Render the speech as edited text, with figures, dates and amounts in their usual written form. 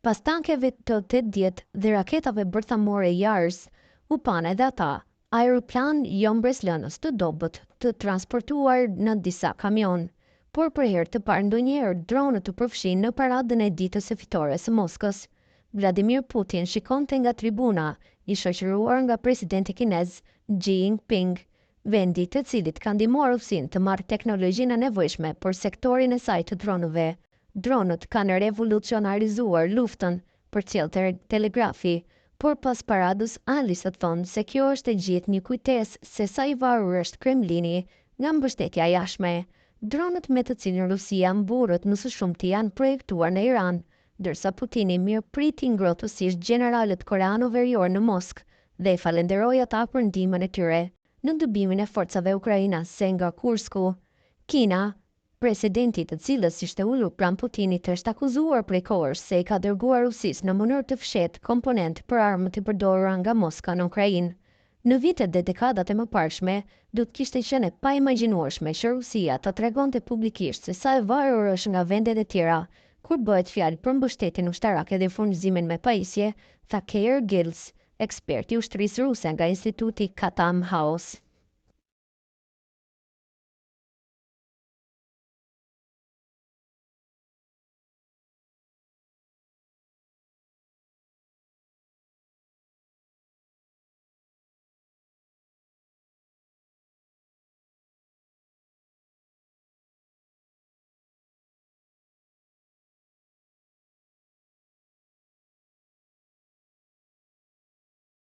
Pas tankeve të 80 dhe raketave bërthamore Yars, u panë edhe ata aeroplan jo mbreslënës të dobët të transportuar në disa kamion, por për herë të parë ndonjëherë dronët të përfshin në paradën e ditës së fitores së Moskës. Vladimir Putin shikonte nga tribuna, i shoqëruar nga presidenti kinez Xi Jinping, vendi të cilit ka ndihmuar Rusinë të marrë teknologjinë e nevojshme për sektorin e saj të dronëve. Dronët kanë revolucionarizuar luftën për cilë telegrafi, por pas paradës analistat thonë se kjo është e gjithë një kujtesë se sa i varur është Kremlini nga mbështetja jashtme. Dronët me të cilin Rusia mburët më së shumti janë projektuar në Iran, ndërsa Putini mirëpriti ngrohtësisht gjeneralet koreano verior në Moskë dhe i falenderoi ata për ndihmën e tyre në dobimin e forcave ukrainase nga Kursku. Kina, presidenti të cilës ishte ulur pranë Putinit, është akuzuar prej kohësh se i ka dërguar Rusisë në mënyrë të fshehtë komponent për armët e përdorura nga Moska në Ukrainë. Në vitet dhe dekadat e mëparshme, do të kishte qenë e paimagjinueshme që Rusia ta tregonte publikisht se sa e varur është nga vendet e tjera, kur bëhet fjalë për mbështetjen ushtarake dhe furnizimin me pajisje, tha Keir Giles, ekspert i ushtrisë ruse nga Instituti Chatham House.